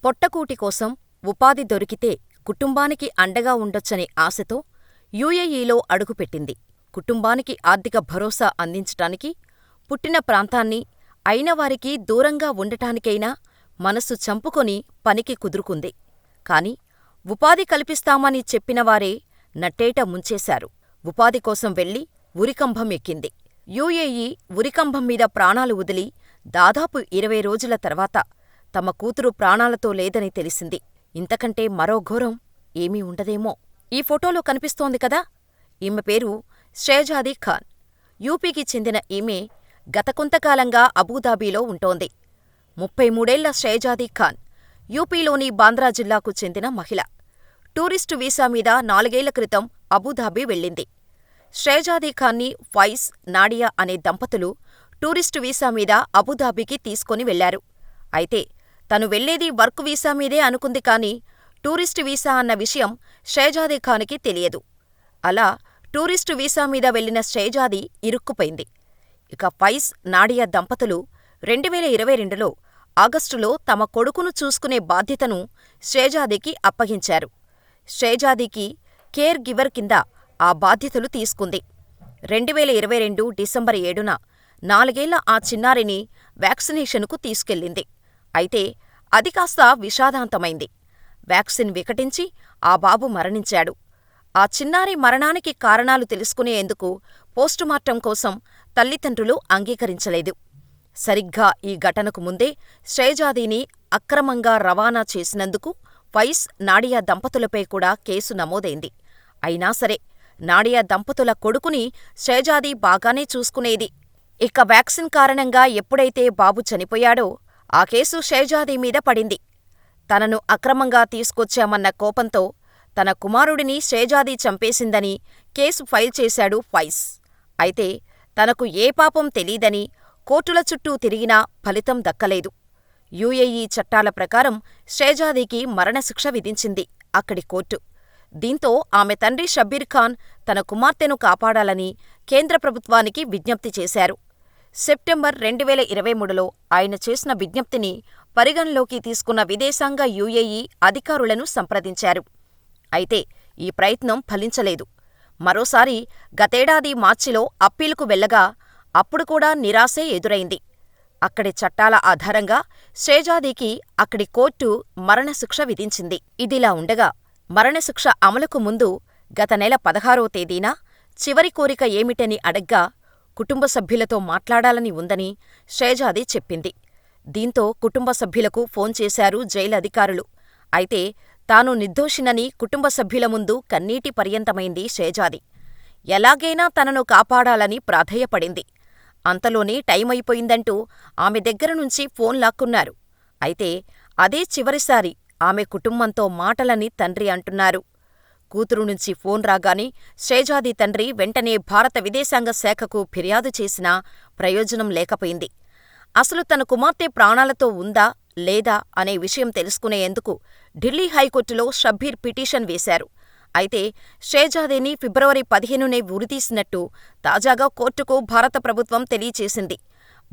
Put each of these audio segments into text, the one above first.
పొట్టకూటి కోసం ఉపాధి దొరికితే కుటుంబానికి అండగా ఉండొచ్చనే ఆశతో యూఏఈలో అడుగుపెట్టింది. కుటుంబానికి ఆర్థిక భరోసా అందించటానికి, పుట్టిన ప్రాంతాన్ని, అయినవారికి దూరంగా ఉండటానికైనా మనసు చంపుకొని పనికి కుదురుకుంది. కాని ఉపాధి కల్పిస్తామని చెప్పినవారే నట్టేట ముంచేశారు. ఉపాధి కోసం వెళ్లి ఉరికంబం ఎక్కింది. యూఏఈ ఉరికంబం మీద ప్రాణాలు వదిలి దాదాపు 20 రోజుల తర్వాత తమ కూతురు ప్రాణాలతో లేదని తెలిసింది. ఇంతకంటే మరో ఘోరం ఏమీ ఉండదేమో. ఈ ఫోటోలో కనిపిస్తోంది కదా, ఈమె పేరు షేజాదీ ఖాన్. యూపీకి చెందిన ఈమె గత కొంతకాలంగా అబుదాబీలో ఉంటోంది. 33ఏళ్ల షేజాదీ ఖాన్ యూపీలోని బాంద్రా జిల్లాకు చెందిన మహిళ. టూరిస్టు వీసా మీద 4 ఏళ్ల క్రితం అబుదాబీ వెళ్ళింది. షేజాదీ ఖాన్ని ఫయిజ్, నాడియా అనే దంపతులు టూరిస్టు వీసా మీద అబుదాబీకి తీసుకొని వెళ్లారు. అయితే తను వెళ్లేది వర్క్ వీసా మీదే అనుకుంది కాని టూరిస్టు వీసా అన్న విషయం షేజాదీ ఖాన్కి తెలియదు. అలా టూరిస్టు వీసా మీద వెళ్లిన షేజాదీ ఇరుక్కుపోయింది. ఇక ఫయిజ్, నాడియా దంపతులు 2022లో ఆగస్టులో తమ కొడుకును చూసుకునే బాధ్యతను షేజాదీకి అప్పగించారు. షేజాదీకి కేర్ గివర్ కింద ఆ బాధ్యతలు తీసుకుంది. 2022 డిసెంబర్ 7న 4 ఏళ్ల ఆ చిన్నారిని వ్యాక్సినేషన్కు తీసుకెళ్లింది. అయితే అది కాస్త విషాదాంతమైంది. వ్యాక్సిన్ వికటించి ఆ బాబు మరణించాడు. ఆ చిన్నారి మరణానికి కారణాలు తెలుసుకునేందుకు పోస్టుమార్టం కోసం తల్లిదండ్రులు అంగీకరించలేదు. సరిగ్గా ఈ ఘటనకు ముందే షేజాదీని అక్రమంగా రవాణా చేసినందుకు ఫయిజ్, నాడియా దంపతులపై కూడా కేసు నమోదైంది. అయినా సరే నాడియా దంపతుల కొడుకుని షేజాదీ బాగానే చూసుకునేది. ఇక వ్యాక్సిన్ కారణంగా ఎప్పుడైతే బాబు చనిపోయాడో ఆ కేసు షేజాదీ మీద పడింది. తనను అక్రమంగా తీసుకొచ్చామన్న కోపంతో తన కుమారుడిని షేజాదీ చంపేసిందని కేసు ఫైల్ చేశాడు ఫయిజ్. అయితే తనకు ఏ పాపం తెలీదని కోర్టుల చుట్టూ తిరిగినా ఫలితం దక్కలేదు. యూఏఈ చట్టాల ప్రకారం షేజాదీకి మరణశిక్ష విధించింది అక్కడి కోర్టు. దీంతో ఆమె తండ్రి షబ్బీర్ ఖాన్ తన కుమార్తెను కాపాడాలని కేంద్ర ప్రభుత్వానికి విజ్ఞప్తి చేశారు. సెప్టెంబర్ 2023లో ఆయన చేసిన విజ్ఞప్తిని పరిగణలోకి తీసుకున్న విదేశాంగ యూఏఈ అధికారులను సంప్రదించారు. అయితే ఈ ప్రయత్నం ఫలించలేదు. మరోసారి గతేడాది మార్చిలో అప్పీలుకు వెళ్లగా అప్పుడు కూడా నిరాశే ఎదురైంది. అక్కడి చట్టాల ఆధారంగా షేజాదీకి అక్కడి కోర్టు మరణశిక్ష విధించింది. ఇదిలా ఉండగా మరణశిక్ష అమలుకు ముందు గత నెల 16వ తేదీన చివరి కోరిక ఏమిటని అడగ్గా కుటుంబ సభ్యులతో మాట్లాడాలని ఉందని షేజాదీ చెప్పింది. దీంతో కుటుంబ సభ్యులకు ఫోన్ చేశారు జైలు అధికారులు. అయితే తాను నిర్దోషినని కుటుంబ సభ్యుల ముందు కన్నీటి పర్యంతమైంది షేజాదీ. ఎలాగైనా తనను కాపాడాలని ప్రాధేయపడింది. అంతలోనే టైమైపోయిందంటూ ఆమె దగ్గరనుంచి ఫోన్ లాక్కున్నారు. అయితే అదే చివరిసారి ఆమె కుటుంబంతో మాటలని తండ్రి అంటున్నారు. కూతురు నుంచి ఫోన్ రాగానే షేజాదీ తండ్రి వెంటనే భారత విదేశాంగ శాఖకు ఫిర్యాదు చేసినా ప్రయోజనం లేకపోయింది. అసలు తన కుమార్తె ప్రాణాలతో ఉందా లేదా అనే విషయం తెలుసుకునేందుకు ఢిల్లీ హైకోర్టులో షబ్బీర్ పిటిషన్ వేశారు. అయితే షేజాదీని ఫిబ్రవరి 15నే ఉరితీసినట్టు తాజాగా కోర్టుకు భారత ప్రభుత్వం తెలియచేసింది.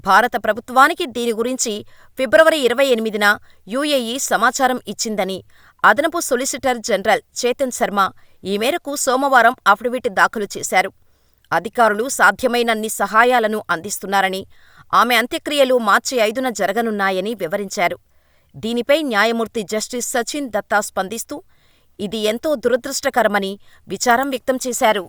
భారత ప్రభుత్వానికి దీని గురించి ఫిబ్రవరి 28న యూఏఈ సమాచారం ఇచ్చిందని అదనపు సొలిసిటర్ జనరల్ చేతన్ శర్మ ఈ మేరకు సోమవారం అఫిడవిట్ దాఖలు చేశారు. అధికారులు సాధ్యమైనన్ని సహాయాలను అందిస్తున్నారని, ఆమె అంత్యక్రియలు మార్చి 5న జరగనున్నాయని వివరించారు. దీనిపై న్యాయమూర్తి జస్టిస్ సచిన్ దత్తా స్పందిస్తూ ఇది ఎంతో దురదృష్టకరమని విచారం వ్యక్తం చేశారు.